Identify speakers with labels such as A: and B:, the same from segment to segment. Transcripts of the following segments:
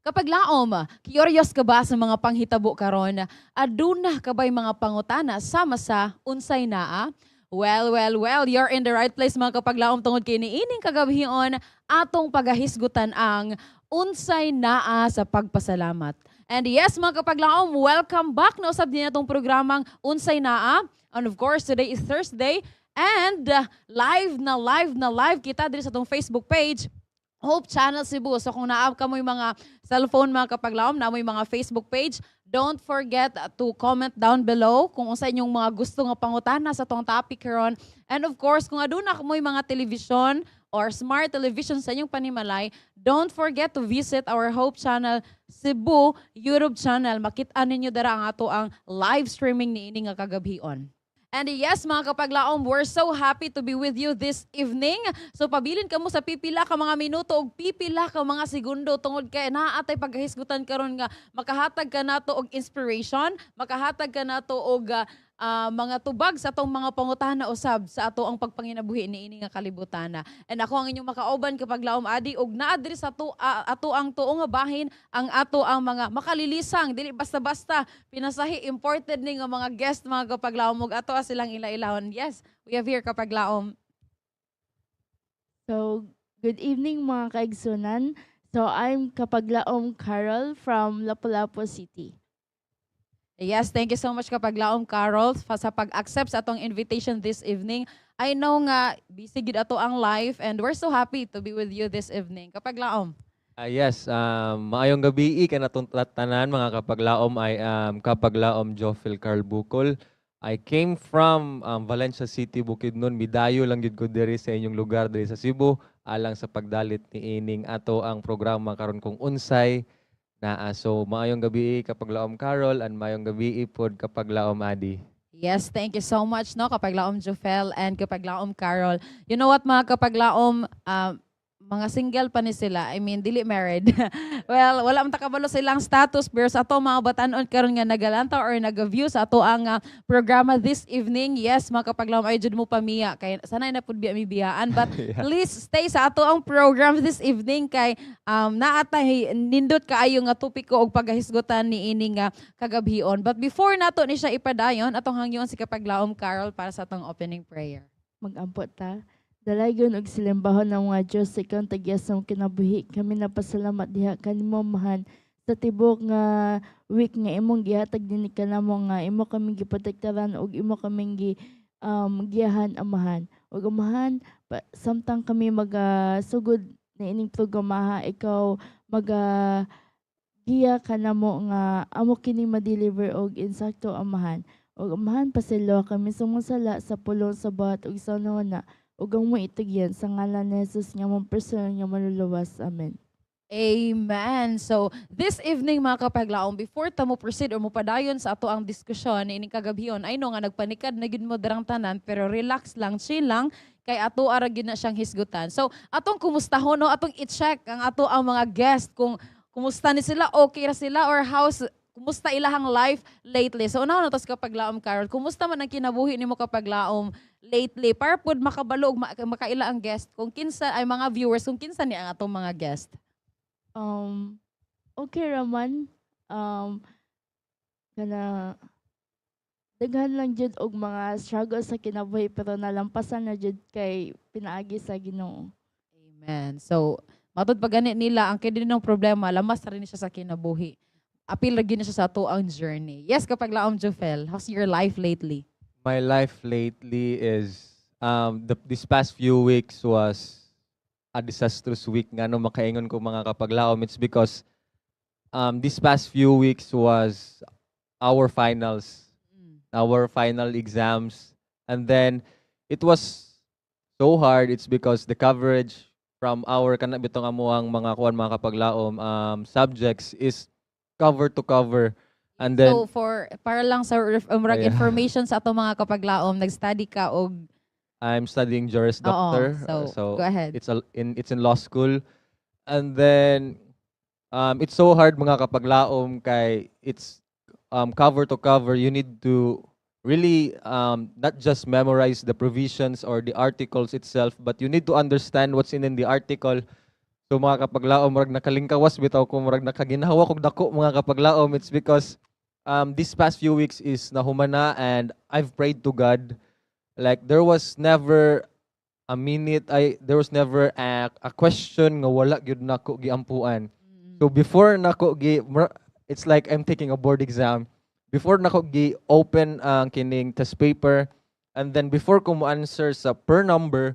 A: Kapag laom, curious ka ba sa mga panghitabo karon? Aduna ka ba'y mga pangutana sama sa unsay naa? Well, you're in the right place mga kapaglaom tungod kay niining kagabhion atong pagahisgutan ang unsay naa sa pagpasalamat. And yes mga kapaglaom, welcome back na usab din natong programang Unsay Naa. And of course, today is Thursday and live kita diri sa atong Facebook page Hope Channel Cebu. So kung naab ka mo yung mga cellphone mga kapaglaom, na mo yung mga Facebook page, don't forget to comment down below kung unsa inyong mga gusto nga pangutana sa tong topic karon. And of course, kung aduna mo yung mga television or smart television sa inyong panimalay, don't forget to visit our Hope Channel Cebu YouTube channel. Makita ninyo dara ang ato ang live streaming ni ini nga kagabhion. And yes, mga kapaglaom, we're so happy to be with you this evening. So pabilin ka mo sa pipila ka mga minuto o pipila ka mga segundo tungod kay naatay pagkahisgutan karon nga makahatag ka nato og inspiration, makahatag ka nato og mga tubag sa atong mga pangutana usab sa ato ang pagpanginabuhi niini nga kalibutan. And ako ang inyong makauban kapaglaom adi og naa diri sa ato ang tuo nga bahin ang ato ang mga makalilisang dili basta-basta pinasahi imported ni nga mga guest mga kapaglaom ug ato silang ila-ilahon. Yes, we have here kapaglaom.
B: So, good evening mga kaigsunan. So, I'm Kapaglaom Carol from Lapu-Lapu City.
A: Yes, thank you so much kapaglaom Carol sa pag-accept sa atong invitation this evening. I know nga busy gid ato ang live and we're so happy to be with you this evening. Kapaglaom.
C: Yes, maayong gabi ka natong tanan mga kapaglaom ay kapaglaom Jofel Carl Bukol. I came from Valencia City, Bukidnon. Midayo lang gid ko diri sa inyong lugar diri sa Cebu alang sa pagdalit ni ining ato ang programa karon kung unsay naa. So maayong gabi kapaglaom Carol and maayong gabi pod kapaglaom Adi.
A: Yes, thank you so much no kapaglaom Jofel and kapaglaom Carol. You know what mga kapaglaom, mga single pa ni sila. I mean, dili married. Well, wala man takabalo sa ilang status pero sa ato mga batanon karon nga nagalanta or nag-view sa ato ang programa this evening. Yes, mga kapaglaom ay jud mo pamiya kay sanay na pud biya mi biyaan but
C: Yeah.
A: please stay sa ato ang program this evening kay naatay nindot kaayo nga topiko og pagahisgutan ni ini nga kagabhion. But before nato ni siya ipadayon atong hangyon si kapaglaom Carol para sa atong opening prayer.
B: Mag-ampot ta. Dalaygon og silimbahon ng mga Diyos sa ikang tagyasang kinabuhi. Kami napasalamat diha kanimo mahan sa tibok nga week nga imong gihatag dinhi kanamo nga imo kaming giprotektaran og imo kaming giyahan amahan. Og amahan samtang kami magasugod na ining programa ikaw giya kanamo nga amo kini ma-deliver og insakto amahan. Og amahan paselo kami sumusala sa pulong sa buhat og sa na ug ang mo itigyan sa ngalan ni Jesus nga mong personal nga maluluwas. Amen.
A: Amen. So, this evening mga kapaglaom, before ta mo proceed or mo padayon sa ato ang diskusyon ining kagabhion, I know nga nagpanikad na gid mo darang tanan pero relax lang, chill lang kay ato ara gid na siyang hisgutan. So, atong kumustahon no, atong i-check ang ato ang mga guest kung kumusta ni sila, okay ra sila or kumusta ilahang life lately. So, unahon na tas kapaglaom Carol, kumusta man ang kinabuhi nimo kapaglaom lately para pud makabalo ug makaila ang guest kung kinsa ay mga viewers kung kinsa ni ang atong mga guest.
B: Okay raman. Kana daghan lang jud og mga struggle sa kinabuhi pero nalampasan na jud kay pinaagi sa Ginoo.
A: Amen. So, matod pa gani nila, ang kini ng problema, lamas na rin siya sa kinabuhi. Apil lagi na siya sa ato ang journey. Yes, kapag laom Jofel, how's your life lately?
C: My life lately is this past few weeks was a disastrous week nga no makaingon ko mga kapaglaom. It's because this past few weeks was our finals, our final exams, and then it was so hard. It's because the coverage from our kanabitong amuang mga kuan mga kapaglaom subjects is cover to cover. And then
A: So, para lang sa murag
C: Yeah.
A: information sa ato mga kapaglaom, nag-study ka og
C: I'm studying Juris Doctor.
A: so go ahead.
C: It's in law school. And then it's so hard mga kapaglaom kay it's cover to cover. You need to really not just memorize the provisions or the articles itself, but you need to understand what's in the article. So mga kapaglaom, murag nakalingkawas bitaw ko, murag nakaginawa kog dako mga kapaglaom. It's because this past few weeks is nahumana and I've prayed to God. Like there was never a minute, there was never a question nga wala gyud nako giampuan. So before nako it's like I'm taking a board exam. Before nako open ang kining test paper, and then before ko mo answer sa per number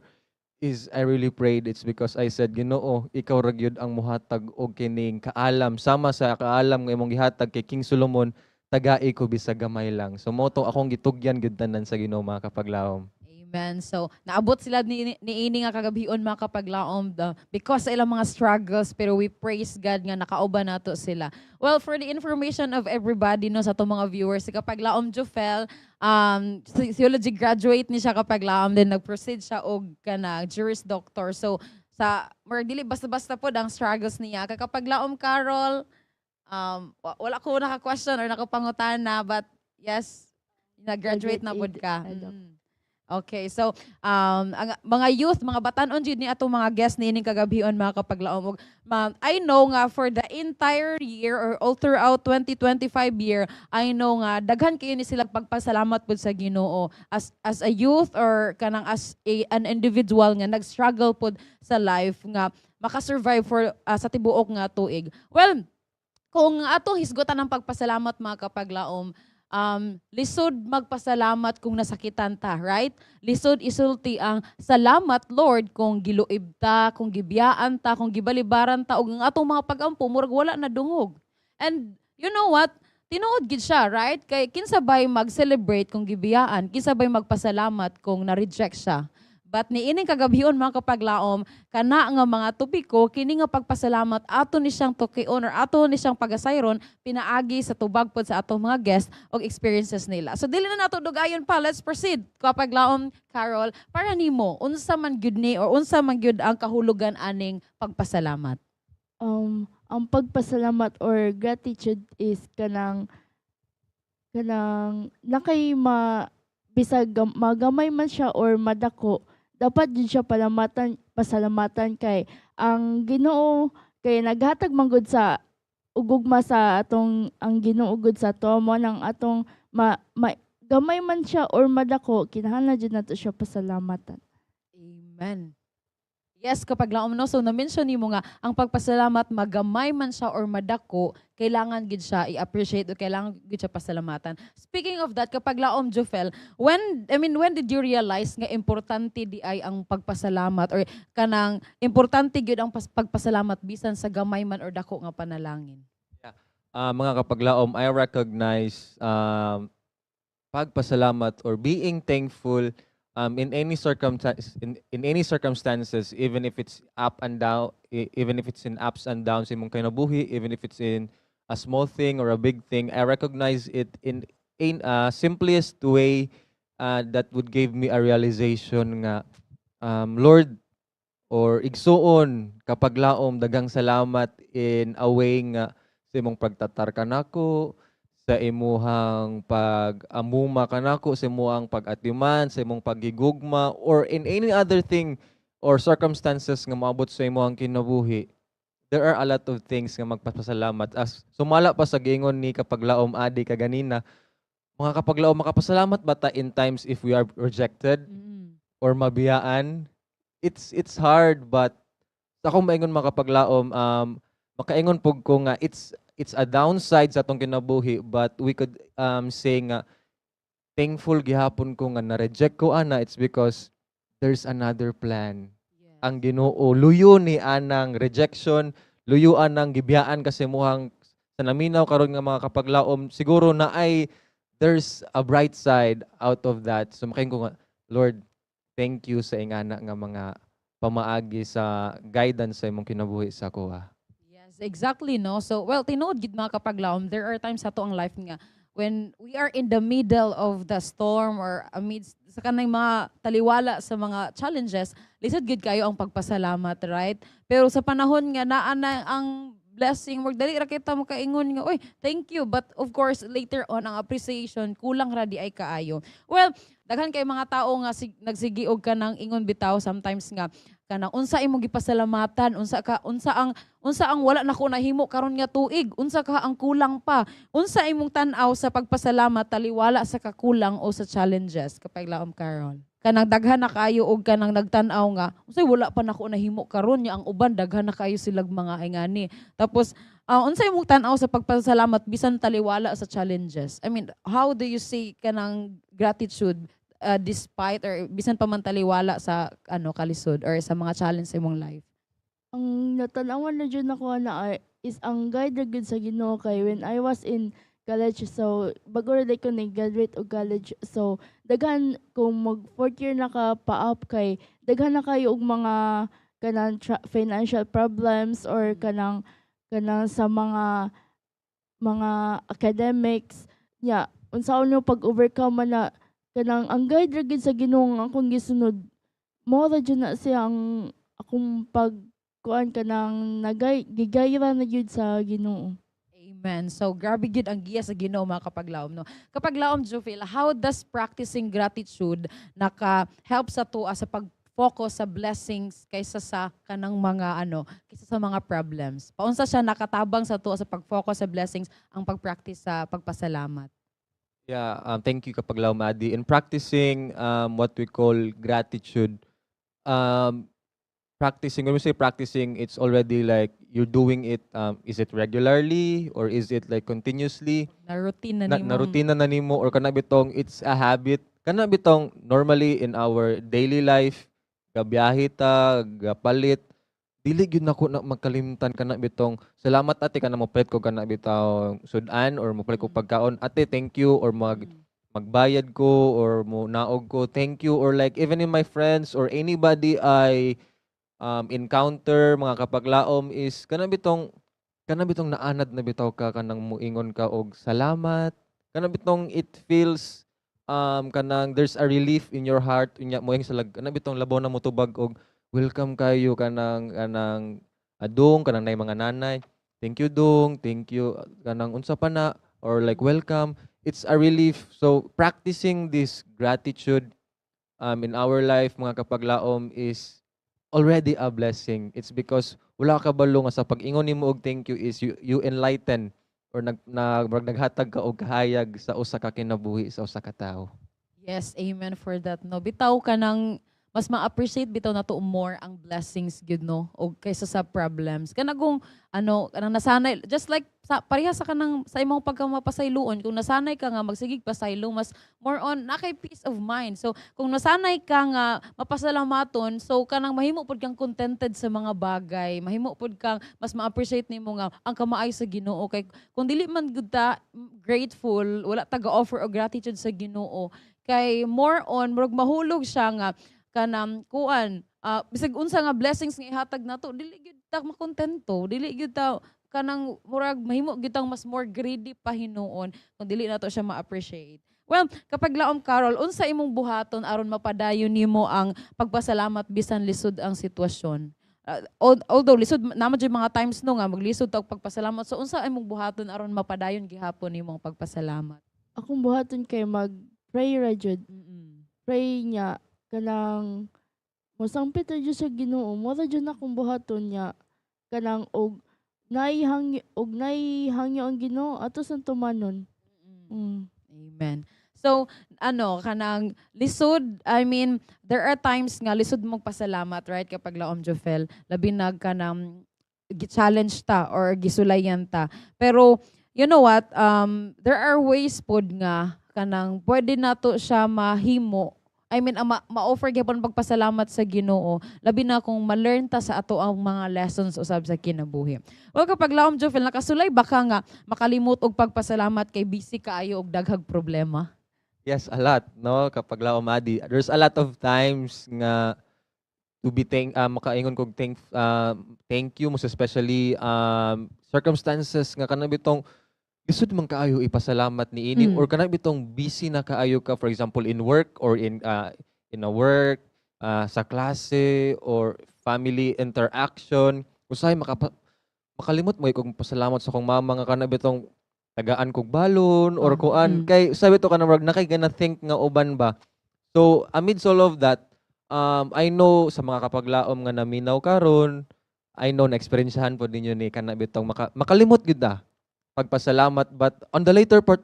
C: is I really prayed. It's because I said, Ginoo, ikaw ra gyud ang muhatag og kining kaalam sama sa kaalam nga imong gihatag kay King Solomon, tagai ko bisag gamay lang. So mo to akong gitugyan gyud tanan sa Ginoo mga kapaglaom.
A: Amen. So, naabot sila ni ini nga kagabion mga kapaglaom because sa ilang mga struggles, pero we praise God nga nakauban nato sila. Well, for the information of everybody no sa atong mga viewers, si kapaglaom Jofel, theology graduate ni siya kapaglaom, then nag-proceed siya og kana Juris Doctor. So, sa dili basta-basta pod ang struggles niya. Kapaglaom Carol, wala ko naka-question or nakapangutana, but yes, nag-graduate na pod ka. Okay, so ang mga youth, mga batanon jud ni atong mga guest niining kagabion mga kapaglaom. I know nga for the entire year or all throughout 2025 year, I know nga daghan kayo ni sila pagpasalamat pud sa Ginoo as a youth or kanang as an individual nga nag-struggle pud sa life nga makasurvive for sa tibuok nga tuig. Well, kung atong hisgutan ng pagpasalamat mga kapaglaom, lisod magpasalamat kung nasakitan ta, right? Lisod isulti ang salamat Lord kung giluib ta, kung gibiyaan ta, kung gibalibaran ta og ang atong mga pag-ampo murag wala na dungog. And you know what? Tinuod gid siya, right? Kay kinsa bay mag-celebrate kung gibiyaan, kinsa bay magpasalamat kung na-reject siya. But niining kagabion mga kapaglaom, kana nga mga topiko, kini nga pagpasalamat ato ni siyang tukion or ato ni siyang pagasayron, pinaagi sa tubag pod sa atong mga guests o experiences nila. So dili na nato dugayon pa, let's proceed. Kapaglaom Carol, para nimo, unsa man gyud ni or unsa man gyud ang kahulugan aning pagpasalamat?
B: Ang pagpasalamat or gratitude is kanang nakay bisag magamay man siya or madako, dapat din siya pasalamatan kay ang Ginoo kay naghatag man gud sa ugugma sa atong ang Ginoo gud sa to mo nang atong gamay man siya or madako, kinahanglan jud nato siya pasalamatan.
A: Amen. Yes, kapaglaom no, so na-mention nimo nga ang pagpasalamat magamay man siya or madako, kailangan gid siya i-appreciate o kailangan gid siya pasalamatan. Speaking of that, kapaglaom Jofel, when did you realize nga importante di ay ang pagpasalamat or kanang importante gyud ang pagpasalamat bisan sa gamay man or dako nga panalangin?
C: Mga kapaglaom, I recognize pagpasalamat or being thankful in any circumstances, even if it's up and down, even if it's in ups and downs imong kinabuhi, even if it's in a small thing or a big thing, I recognize it in simplest way that would give me a realization nga Lord or igsuon kapaglaom dagang salamat in a way nga sa imong pagtatar kanako, sa imuhang pag-amuma kanako, sa imuhang pag-atiman, sa imong pagigugma, or in any other thing or circumstances nga maabot sa imuhang kinabuhi. There are a lot of things nga magpasalamat. As sumala pa sa gingon ni kapaglaom adi kaganina, mga kapaglaom makapasalamat ba ta in times if we are rejected or mabiyaan? It's hard, but sa akong maingon mga kapaglaom, makaingon pug ko nga it's a downside sa atong kinabuhi, but we could say nga thankful gihapon ko nga na-reject ko ana, it's because there's another plan.
A: Yes.
C: Ang Ginoo luyo ni anang rejection, luyo anang gibiyaan kasi muhang sa naminaw karon nga mga kapaglaom, siguro na ay there's a bright side out of that. So makaingon ko nga, Lord, thank you sa ingana nga mga pamaagi sa guidance sa imong kinabuhi sa kuha.
A: Exactly, no? So, well, tinuod gid mga kapaglaom, there are times sa to ang life nga when we are in the middle of the storm or amidst sa kanang mga taliwala sa mga challenges, lisod gid kayo ang pagpasalamat, right? Pero sa panahon nga naa na ang blessing, wag dali ra kita mo kaingon nga, oy, thank you. But of course, later on, ang appreciation, kulang ra di ay kaayo. Well, daghan kay mga tao nga nagsigi og kanang ingon bitaw sometimes nga kanang unsa imong gipasalamatan, unsa ang wala nako nahimo karon nga tuig, unsa ka ang kulang pa, unsa imong tan-aw sa pagpasalamat taliwala sa kakulang o sa challenges kapag laom karon. Kanang daghan na kayo og kanang nagtan-aw nga unsay wala pa nako nahimo karon nya ang uban daghan na kayo silag mga ingani. Tapos unsay imong tan-aw sa pagpasalamat bisan taliwala sa challenges? I mean, how do you see kanang gratitude despite or bisan pa man taliwala sa kalisod or sa mga challenge sa imong life?
B: Ang natanawan na dyan ako is ang guide ra gyud sa Ginoo kay when I was in college, so bago rin ko nag-graduate og college, so daghan kung mag fourth year na ka pa-up kay daghan na kayo og mga kanang financial problems or kanang sa mga academics nya unsaon nyo pag-overcome man na kanang ang guide ra gyud sa Ginoo nga akong gisunod mo ra jud na siya ang akong pagkuan kanang gigayra na gyud sa Ginoo.
A: Amen. So, grabe gid ang giya sa Ginoo mga kapaglaom, no? Kapaglaom, Jufil, how does practicing gratitude naka-help sa tuwa sa pag-focus sa blessings kaysa sa kanang mga kaysa sa mga problems? Paunsa siya nakatabang sa tuwa sa pag-focus sa blessings ang pag-practice sa pagpasalamat?
C: Yeah, thank you Kapaglaw Madi. In practicing what we call gratitude, practicing, when we say practicing, it's already like you're doing it, is it regularly or is it like continuously?
A: Na-routine na
C: Na,
A: nimo.
C: na-routine na nimo or kana bitong it's a habit. Kana bitong normally in our daily life, gabiyahe ta, gapalit, dili gyud nako na magkalimtan kana bitong salamat ate kana mo palit ko kana bitaw sudan or mo palit ko pagkaon ate thank you or magbayad ko or mo naog ko thank you or like even in my friends or anybody I encounter mga kapaglaom is kana bitong naanad na bitaw ka kanang muingon ka og salamat kana bitong it feels kanang there's a relief in your heart unya moing salag kana bitong labaw na motubag og welcome kayo kanang adong kanang nay mga nanay thank you dong thank you kanang unsa pa na or like welcome it's a relief so practicing this gratitude in our life mga kapaglaom is already a blessing. It's because wala ka balo nga sa pag-ingon nimo og thank you is you enlighten or naghatag ka og kahayag sa usa ka kinabuhi sa usa ka tawo.
A: Yes, amen for that. No, bitaw ka nang mas ma-appreciate bitaw nato more ang blessings gyud no o kaysa sa problems. Kanang kanang nasanay just like pareha sa kanang sa imong pagkamapasayloon kung nasanay ka nga magsigig pasaylo mas more on nakay peace of mind. So kung nasanay ka nga mapasalamaton so kanang mahimo pud kang contented sa mga bagay, mahimo pud kang mas ma-appreciate nimo nga ang kamaayo sa Ginoo kay kung dili man gud ta grateful, wala ta ga-offer og gratitude sa Ginoo kay more on murag mahulog siya nga kanang kuan bisag unsa nga blessings nga ihatag nato dili gyud ta makontento dili gyud ta kanang murag mahimo gyud tang mas more greedy pa hinuon kung dili nato siya ma-appreciate. Well, kapag laom Carol, unsa imong buhaton aron mapadayon nimo ang pagpasalamat bisan lisod ang sitwasyon? Although lisod naman jud mga times no nga maglisod ta og pagpasalamat. So unsa imong buhaton aron mapadayon gihapon nimo ang pagpasalamat?
B: Akong buhaton kay mag-pray ra jud. Pray niya kanang mosangpit ra jud sa Ginoo mo ra jud akong buhaton niya kanang og naihangyo ang Ginoo ato sa tumanon.
A: Amen. So kanang lisod, I mean there are times nga lisod mong pasalamat right kapag laom Jofel labi nag kanang gi-challenge ta or gisulayan ta pero you know what there are ways pod nga kanang pwede nato siya mahimo. I mean, ma-offer gyapon pagpasalamat sa Ginoo. Labi na kung ma-learn ta sa ato ang mga lessons usab sa kinabuhi. Well, kapag laom Jofel, nakasulay ba ka nga makalimot og pagpasalamat kay busy kaayo og daghag problema?
C: Yes, a lot, no? Kapag laom Adi, there's a lot of times nga to be makaingon kog thank you most especially circumstances nga kanang bitong lisod man kaayo ipasalamat ni ini or kanang bitong busy na kaayo ka for example in work or in a work sa klase or family interaction usahay makalimot mo kog pasalamat sa kong mama nga kanang bitong tagaan kog balon or kuan kay sabi to kanang nakay gonna think nga uban ba so amidst all of that I know sa mga kapaglaom nga naminaw karon, I know na experiencehan po ninyo ni kana bitong makalimot gid na pagpasalamat, but on the later part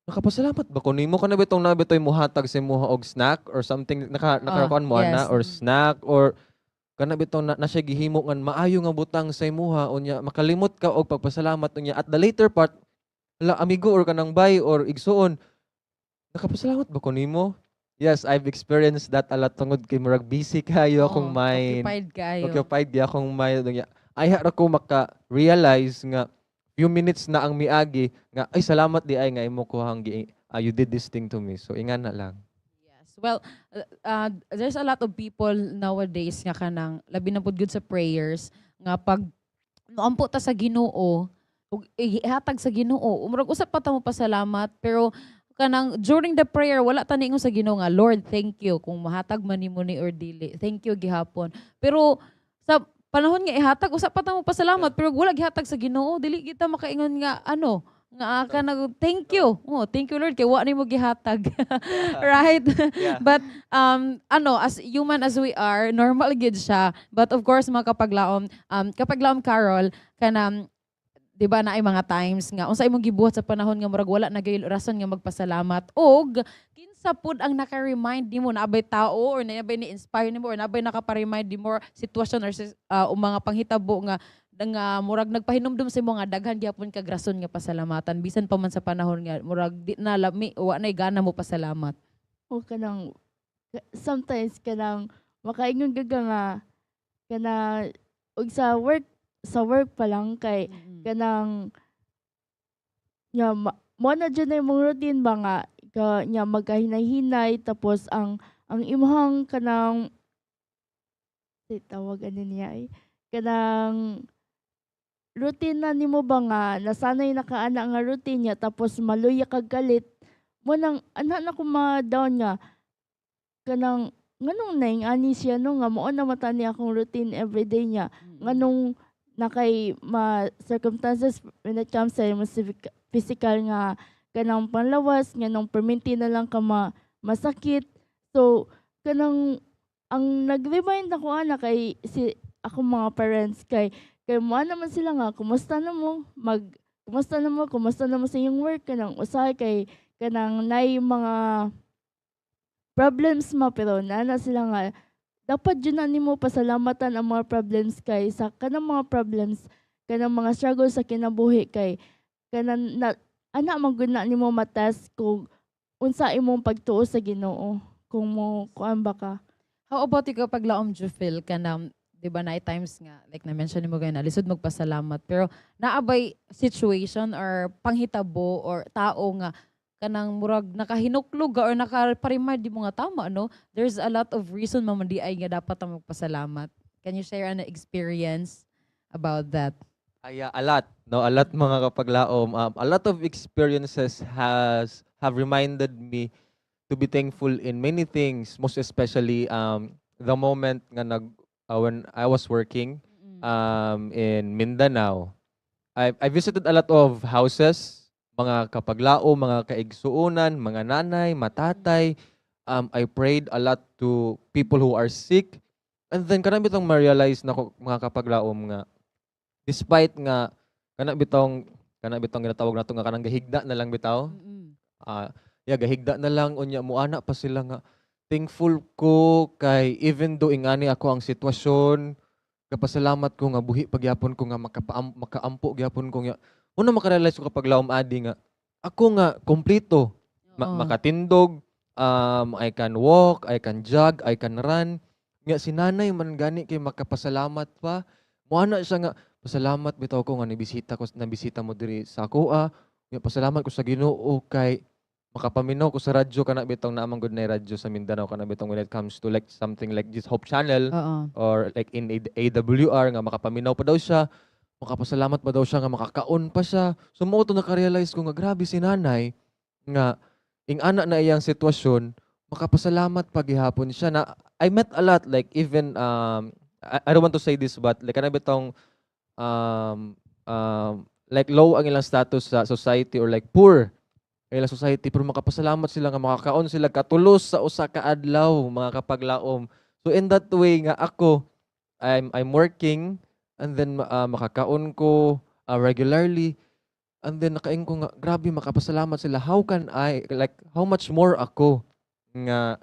C: nakapasalamat ba ko nimo kana bitong nabitoy muhatag sa imuha og snack or something nakakuan mo ana
A: Yes.
C: or snack or kana bitong na siya gihimo ngan maayo nga butang sa imuha unya makalimot ka og pagpasalamat unya at the later part hala amigo or kanang bay or igsuon nakapasalamat ba ko nimo? Yes, I've experienced that a lot tungod kay murag busy kayo akong
A: Oo,
C: mind.
A: occupied kayo.
C: Occupied di akong mind unya. Ay ra ko maka-realize nga few minutes na ang miagi nga ay salamat di ay nga imo ko you did this thing to me. So ingan na lang.
A: Yes. Well, there's a lot of people nowadays nga kanang labi na pud good sa prayers nga pag noampo ta sa Ginoo ug ihatag sa Ginoo umurag usap pa ta mo pasalamat pero kanang during the prayer wala ta niingon sa Ginoo nga Lord thank you kung mahatag man nimo ni or dili thank you gihapon pero sa panahon nga ihatag usap pa ta mo pasalamat pero wala gihatag sa Ginoo dili kita makaingon nga ano nga ka nag thank you. Oh, thank you Lord kay wa nimo gihatag. Right?
C: Yeah.
A: But as human as we are, normal gid siya. But of course mga kapaglaom Carol kanang 'di ba na ay mga times nga unsa imong gibuhat sa panahon nga murag wala na gyud rason nga magpasalamat og kinsa pud ang naka-remind nimo na abay tao or naabay ni inspire nimo or naabay naka-remind nimo sitwasyon or mga panghitabo nga murag nagpahinumdum sa imo nga daghan gyapon kag rason nga pasalamatan bisan pa man sa panahon nga murag di na lami wa nay gana mo pasalamat.
B: O kanang sometimes kanang makaingon gaga nga kana og sa work pa lang kay kanang nya mo na dyan na yung routine ba nga nya magkahinay-hinay tapos ang imong kanang tawag ano niya kanang routine na nimo ba nga nasanay na kaana nga routine niya tapos maluya kag galit mo nang ana na ko ma-down nga kanang nganong naing ani siya no nga mao na mata niya akong routine everyday niya nganong nakay circumstances when it comes sa imong physical nga kanang panlawas nganong perminti na lang ka masakit so kanang ang nag-remind ako ana kay si ako mga parents kay mo naman sila nga kumusta na mo sa iyong work kanang usahay kay kanang nay mga problems pero na sila nga dapat yun na nimo pasalamatan ang mga problems kay sa kanang mga problems kanang mga struggle sa kinabuhi kay kanang ana maguna nimo matas kung unsa imong pagtuo sa Ginoo kung mo kuan ba ka.
A: How about ikaw paglaom Jufil kanang 'di ba na times nga like na mention nimo gayna lisod magpasalamat pero naabay situation or panghitabo or tao nga kanang murag nakahinuklog or naka-remind di mo nga tama no there's a lot of reason man di ay nga dapat ta magpasalamat. Can you share an experience about that?
C: A lot, no? A lot mga kapaglaom. A lot of experiences have reminded me to be thankful in many things, most especially the moment nga when I was working in Mindanao. I visited a lot of houses, mga kapaglaom, mga kaigsuonan, mga nanay, matatay. I prayed a lot to people who are sick. And then kanang bitong ma-realize na mga kapaglaom nga despite nga kana bitong ginatawag nato nga kanang gahigda na lang bitaw. Gahigda na lang unya muana pa sila nga thankful ko kay even though ingani ako ang sitwasyon kapasalamat ko nga buhi pagyapon ko nga makaampo gyapon ko nga una makarealize ko kapag laom adi nga ako nga kompleto makatindog I can walk, I can jog, I can run nga si nanay man gani kay makapasalamat pa muana siya nga pasalamat bitaw ko nga nabisita mo diri sa akoa nga pasalamat ko sa Ginoo kay makapaminaw ko sa radyo kana bitong naamang good na radyo sa Mindanao kana bitong when it comes to like something like this Hope Channel or like in AWR nga makapaminaw pa daw siya makapasalamat pa daw siya nga makakaon pa siya so mo to naka-realize ko nga grabe si nanay nga ing ana na iyang sitwasyon makapasalamat pa gihapon siya na I met a lot like even I don't want to say this but like kana bitong like low ang ilang status sa society or like poor kaila society pero makapasalamat sila nga makakaon sila katulos sa usa ka adlaw mga kapaglaom. So in that way nga ako I'm working and then makakaon ko regularly and then nakaing ko nga grabe makapasalamat sila. How can I like how much more ako nga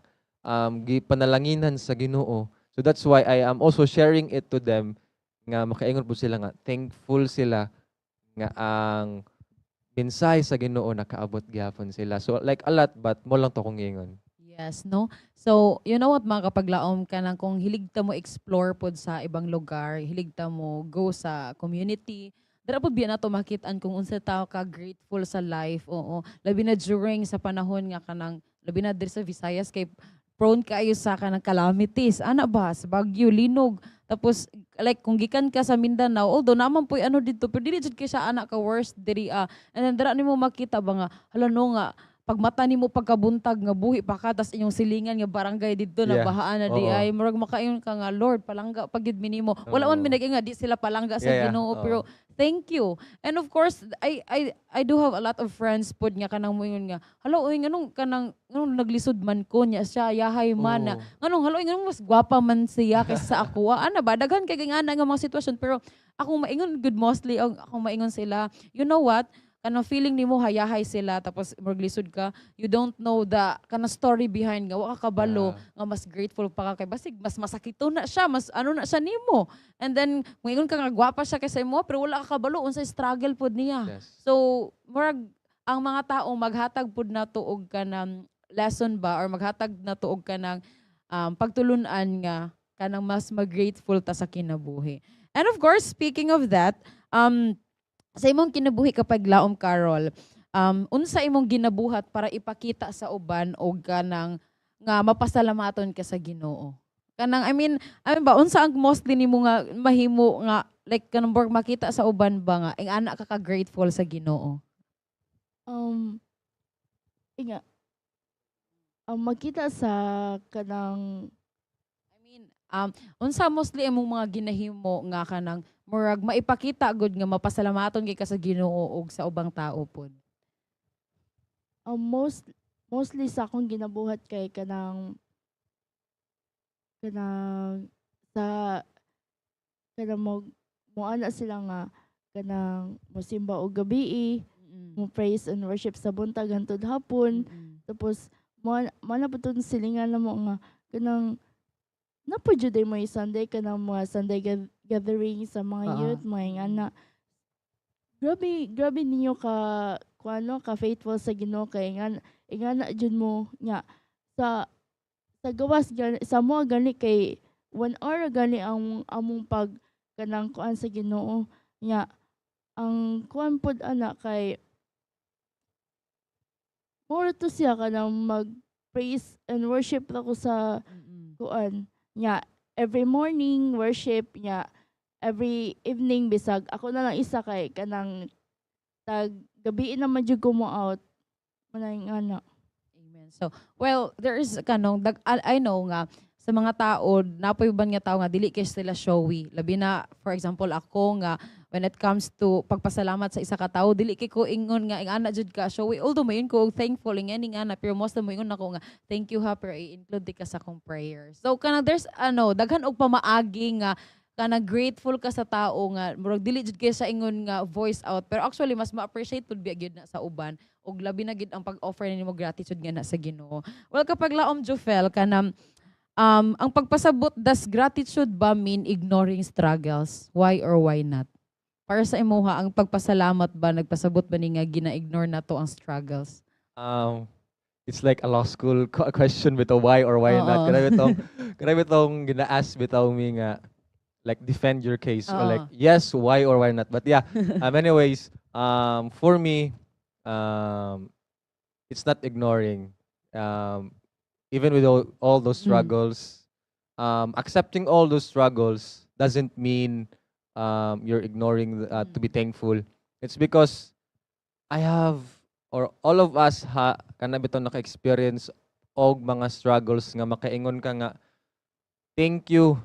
C: gipanalanginan sa Ginoo. So that's why I am also sharing it to them nga makaingon po sila nga thankful sila nga ang mensahe sa Ginoo nakaabot gyapon sila. So like a lot but mo lang to kong ingon.
A: Yes, no? So, you know what, mga kapaglaom ka nang kung hiligta mo explore pod sa ibang lugar, hiligta mo go sa community, dara pod biya na to makitaan kung unsa tao ka grateful sa life. Oo, labi na during sa panahon nga kanang labi na diri sa Visayas kay prone kayo sa kanang calamities. Ana ba sa Bagyo, Linog. Tapos like kung gikan ka sa Mindanao, although naman po'y ano dito, pero dili jud kay sa anak ka worst diri and then dara nimo makita ba nga hala no nga pag mata nimo pagkabuntag nga buhi pa ka tas inyong silingan nga barangay didto na
C: Yeah.
A: bahaan na di
C: Oo.
A: ay murag makaingon ka nga Lord palangga pag gid mi nimo. Wala man
C: Oo.
A: minag nga di sila palangga sa
C: Yeah, yeah.
A: Ginoo
C: Oo.
A: pero thank you. And of course I do have a lot of friends pod nga kanang moingon nga hello oy nganong naglisod man ko nya siya yahay man na
C: Oo.
A: nganong hello nganong mas gwapa man siya kaysa sa ako. Ana ba daghan kay nga nga mga sitwasyon pero ako maingon good mostly ako maingon sila you know what kanang feeling nimo hayahay sila tapos maglisod ka you don't know the kanang story behind nga wa ka kabalo
C: Yeah.
A: nga mas grateful pa ka kay basig mas masakito na siya mas ano na siya nimo and then moingon ka nga gwapa siya kaysa imo pero wala ka kabalo unsay struggle pod niya
C: Yes.
A: so murag ang mga tao maghatag pod na tuog ka ng lesson ba or maghatag na tuog ka ng pagtulunan nga kanang mas mag-grateful ta sa kinabuhi. And of course, speaking of that, sa imong kinabuhi kapag laom Carol, unsa imong ginabuhat para ipakita sa uban o ganang nga mapasalamaton ka sa Ginoo? Kanang I mean ba unsa ang mostly nimo nga mahimo nga like kanang borg makita sa uban ba nga ang anak ka grateful sa Ginoo?
B: Inga, makita sa kanang
A: I mean, unsa mostly imong mga ginahimo nga kanang murag maipakita gud nga mapasalamaton kay ka sa Ginoo ug sa ubang tao pod.
B: mostly sa akong ginabuhat kay kanang sa kanang mo ana sila nga kanang mosimba og gabi mo praise and worship sa buntag hangtod hapon tapos mo na pud silingan na mo nga kanang napujuday mo Sunday kanang mga Sunday gathering sa mga
A: Oo.
B: youth mga ana grabe ninyo ka faithful sa Ginoo kay ingana jud mo nga sa gawas gani sa mo gani kay 1 hour gani ang among pag kanang kuan sa Ginoo nga ang kuan pod ana kay more to siya kanang mag praise and worship ako sa kuan nya every morning worship nya every evening bisag ako na lang isa kay kanang tag gabi naman jud ko mo out manay ana.
A: Amen. So, well, there is kanong I know nga sa mga tao napoy uban nga tao nga dili kay sila showy. Labi na for example ako nga when it comes to pagpasalamat sa isa ka tawo dili kay ko ingon nga ing ana jud ka showy. Although mayon ko thankful ing ana pero most of mo ingon ako nga thank you ha pero i-include ka sa akong prayer. So kanang there's daghan og pamaagi nga kana grateful ka sa tao nga murag dili jud kay sa ingon nga voice out pero actually mas ma-appreciate pud biya gyud na sa uban og labi na gid ang pag-offer nimo gratitude nga na sa Ginoo. Well kapag laom Jofel kanang ang pagpasabot das gratitude ba mean ignoring struggles? Why or why not? Para sa imuha ang pagpasalamat ba nagpasabot ba ni nga gina-ignore na to ang struggles?
C: It's like a law school question bitaw why or why not.
A: Oo.
C: Grabe tong gina-ask bitaw mi nga like defend your case or like
A: Oo.
C: yes why or why not. But yeah, anyways, for me it's not ignoring. Even with all those struggles, accepting all those struggles doesn't mean you're ignoring to be thankful. It's because I have or all of us kana bitaw naka-experience og mga struggles nga makaingon ka nga thank you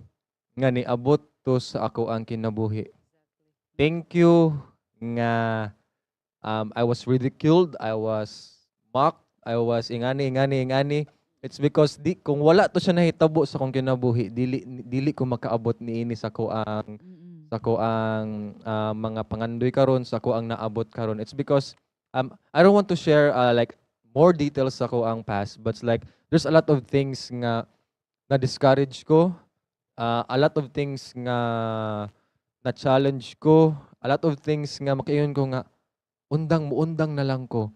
C: nga niabot to sa ako ang kinabuhi. Thank you nga I was ridiculed, I was mocked, I was ingani. It's because kung wala to siya nahitabo sa kong kinabuhi, dili ko makaabot niini sa ko ang
A: Mm-mm.
C: mga pangandoy karon, sa ko ang naabot karon. It's because I don't want to share like more details sa ko ang past, but it's like there's a lot of things nga na discourage ko, a lot of things nga na challenge ko, a lot of things nga makaingon ko nga undang na lang ko.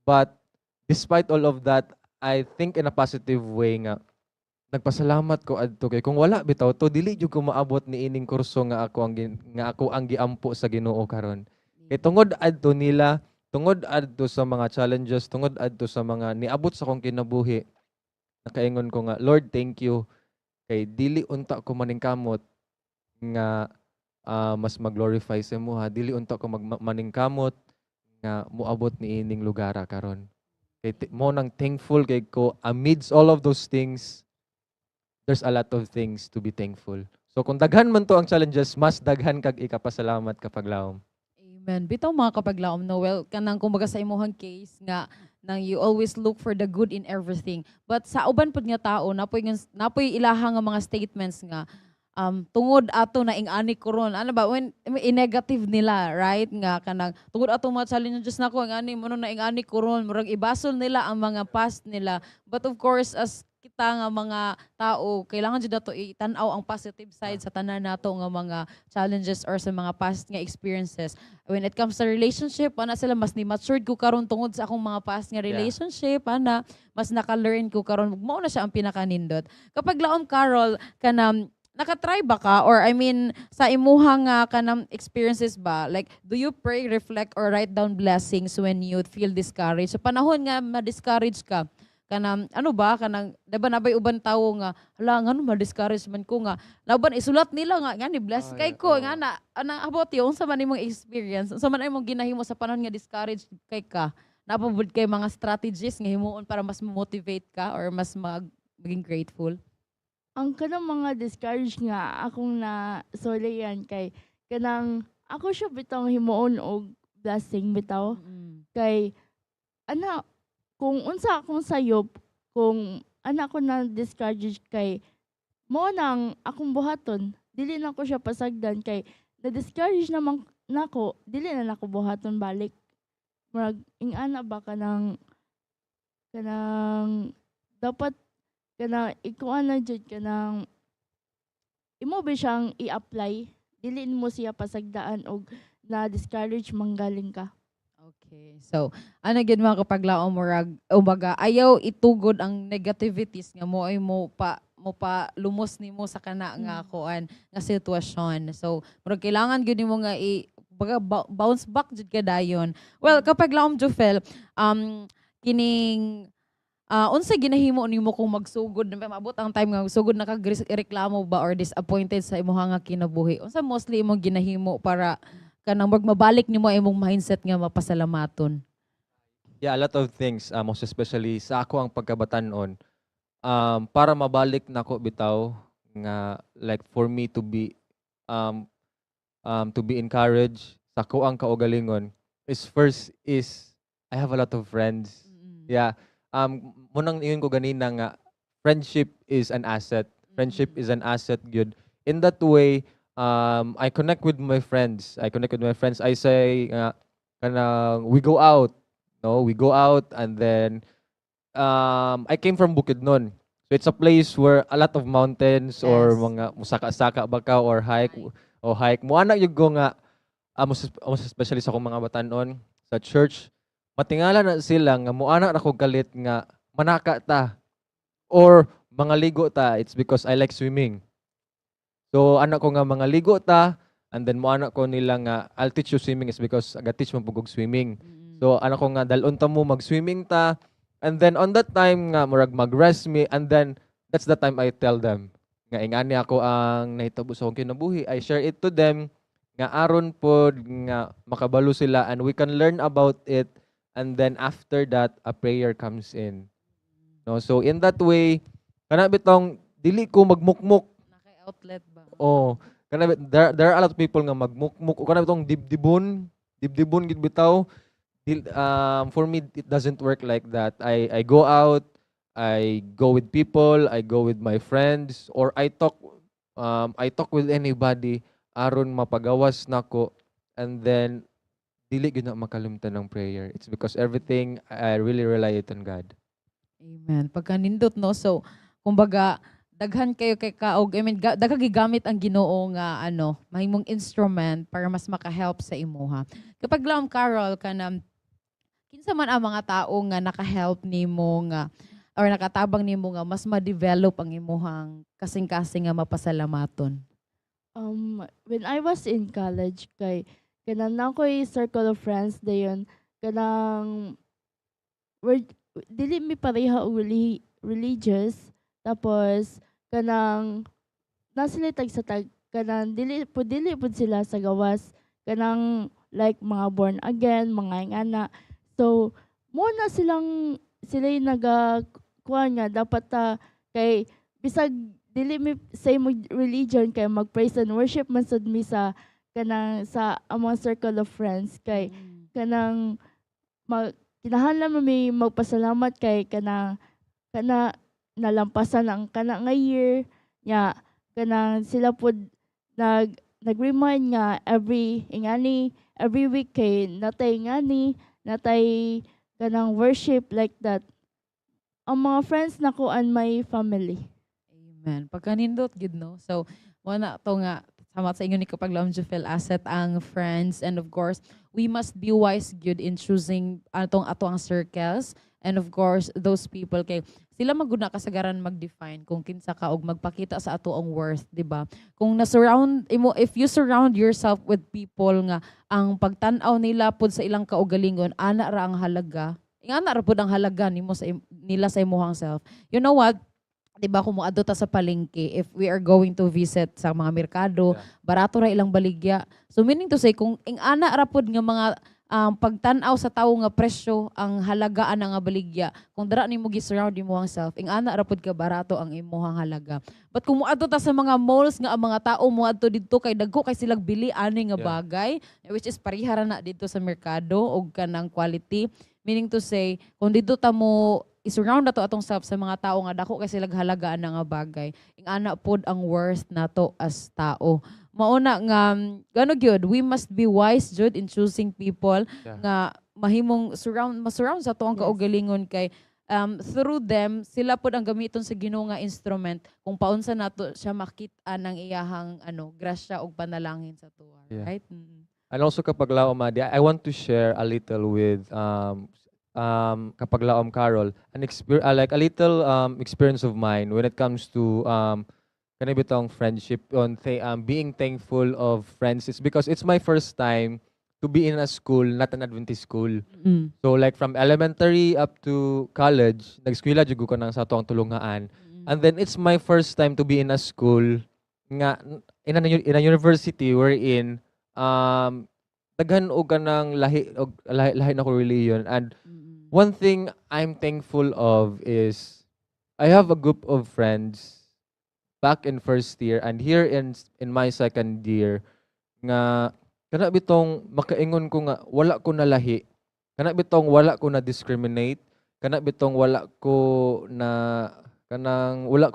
C: But despite all of that, I think in a positive way nga nagpasalamat ko adto kay kung wala bitaw to dili jud ko maabot ni ining kurso nga ako ang giampo sa Ginoo karon. Kay tungod adto nila, tungod adto sa mga challenges, tungod adto sa mga niabot sa kong kinabuhi, nakaingon ko nga, Lord, thank you kay dili unta ko maningkamot nga mas mag-glorify sa imo ha. Dili unta ko maningkamot nga moabot ni ining lugara karon. Kay mo nang thankful kay ko amidst all of those things, there's a lot of things to be thankful. So kung daghan man to ang challenges, mas daghan kag ikapasalamat kapag laom.
A: Amen. Bitaw mga kapaglaom, Noel, kanang kumbaga sa imuhang case nga nang you always look for the good in everything. But sa uban pud nga tao, napoy ilaha nga mga statements nga tungod ato na ingani koron. Ano ba when i-negative nila, right? Nga kanang tungod ato mga challenges nako ingani mo na ingani koron, murag ibasol nila ang mga past nila. But of course as kita nga mga tao, kailangan jud nato itan-aw ang positive side sa tanan nato nga mga challenges or sa mga past nga experiences. When it comes to relationship, ana sila mas ni matured ko karon tungod sa akong mga past nga relationship, ana mas naka-learn ko karon. Mao na siya ang pinakanindot. Kapag laom Carol kanang nakatry ba ka or I mean sa imuhang kanang experiences ba, like do you pray, reflect or write down blessings when you feel discouraged? Sa panahon nga ma-discourage ka, kanang ano ba kanang diba nabay uban tawo nga hala ngano ma-discourage man ko nga laban isulat nila nga ngani bless kay ko nga na about yung sa man imong experience sa man imong ginahimo sa panahon nga discourage kay ka napabud kay mga strategies nga himuon para mas motivate ka or mas maging grateful.
B: Ang kanang mga discourage nga akong na yan kay kanang ako siya bitaw himuon og blessing bitaw kay ana kung unsa akong sayop kung anak ko na discourage kay mo nang akong buhaton dili na ko siya pasagdan kay na discourage naman nako dili na nako buhaton balik murag ingana ba kanang dapat kanang ikuan na jud kanang imo ba siyang i-apply dili mo siya pasagdaan og na discourage manggaling ka.
A: Okay. So, ano gid mga kapaglaom murag umaga ayaw itugod ang negativities nga mo ay mo pa lumos nimo sa kana nga kuan nga sitwasyon. So, murag kailangan gid nimo nga bounce back jud ka dayon. Well, kapaglaom Jofel, kining unsa ginahimo nimo kung magsugod maabot ang time nga magsugod na kag reklamo ba or disappointed sa imong nga kinabuhi? Unsa mostly imong ginahimo para kanang mabalik nimo imong mindset nga mapasalamaton?
C: Yeah, a lot of things, most especially sa ako ang pagkabatanon, para mabalik nako bitaw nga like for me to be encouraged sa ko ang kaugalingon is first is I have a lot of friends. Yeah. Munang iyon ko ganina nga friendship is an asset. Friendship is an asset good. In that way, I connect with my friends. I say kanang we go out. No, we go out and then I came from Bukidnon. So it's a place where a lot of mountains or
A: Yes.
C: mga musaka-saka baka or hike. Mo ana yung nga most especially sa akong mga batanon sa church, matingala na sila nga mo ana ra kog galit nga manaka ta or mga ligo ta. It's because I like swimming. So anak ko nga mga ligo ta and then mo anak ko nila nga I'll teach you swimming is because aga teach mo pugog swimming. So anak ko nga dalon ta mo mag-swimming ta and then on that time nga murag mag-rest me and then that's the time I tell them nga ingani ako ang nahitabo sa akong kinabuhi. I share it to them nga aron pod nga makabalo sila and we can learn about it and then after that a prayer comes in. No, so in that way kana bitong dili ko magmukmuk.
A: Naka-outlet ba?
C: Oh, kana there are a lot of people nga magmukmuk o kana bitong dibdibon gid bitaw For me, it doesn't work like that. I go out, I go with people, I go with my friends, or I talk with anybody aron mapagawas nako, and then dili gyud na makalimtan ng prayer. It's because everything I really rely it on God.
A: Amen. Pagka nindot no. So, kumbaga daghan kayo kay kaog, I mean, daghang gigamit ang Ginoo nga mahimong instrument para mas maka-help sa imuha. Kapag laom Carol kanang kinsa man ang mga tao nga naka-help nimo nga or nakatabang nimo nga mas ma-develop ang imuhang kasing-kasing nga mapasalamaton.
B: When I was in college, kanang na ko'y circle of friends dayon, kanang, we're, dili mi pareha og religious, tapos, kanang, nasilitag sa kanang, dili po sila sa gawas, kanang, like, mga born again, mga ingana. So, muna sila yung kuha nga, dapat kay, bisag, dili mi say mag religion kay mag praise and worship man sad mi sa kanang sa among circle of friends kay kanang kinahanglan mi magpasalamat kay kana nalampasan ang kana nga year nya kanang sila pud nag-remind nga every week kay natay kanang worship like that ang mga friends nako and my family.
A: Amen. Pagkanindot gid no. So, mo na to nga sama sa inyo ni kapag laom Jufel asset ang friends, and of course, we must be wise good in choosing ato ang circles, and of course, those people kay sila maguna kasagaran mag-define kung kinsa ka og magpakita sa ato ang worth, di ba? Kung if you surround yourself with people nga ang pagtan-aw nila pud sa ilang kaugalingon, ana ra ang halaga. Ingana ra pud ang halaga nimo nila sa imong self. You know what? Diba kung moadto ta sa palengke, if we are going to visit sa mga merkado, barato ra ilang baligya. So meaning to say, kung ingana ra pud nga mga pagtan-aw sa tawo nga presyo ang halagaan nga baligya, kung dara nimo gi-surround imong self, ingana ra pud ka barato ang imong halaga. But kung moadto ta sa mga malls nga ang mga tao moadto didto kay dagko kay silang bili ani nga bagay, which is parihara na dito sa merkado og kanang quality. Meaning to say, kung dito ta mo i-surround nato atong self sa mga tao nga dako kay sila halagaan nga bagay, ingana pod ang worth nato as tao. Mauna nga gano gyud, we must be wise jud in choosing people nga mahimong surround sa tuong kaugalingon kay through them sila pod ang gamiton sa Ginoo nga instrument kung paunsa nato siya makita ng iyahang grasya og panalangin sa tuwa, right?
C: And also kapag laom Madi, I want to share a little with kapag laom Carol, like a little experience of mine when it comes to kanibitong friendship on being thankful of friends. It's because it's my first time to be in a school, not an Adventist school. So like from elementary up to college, nag-eskwela jud ko nang sa tuwang tulungaan. And then it's my first time to be in a school nga in a university wherein daghan og kanang lahi na ko religion. And one thing I'm thankful of is I have a group of friends back in first year and here in my second year nga kana bitong makaingon ko nga wala ko na lahi, kana bitong wala ko na discriminate, kana bitong wala ko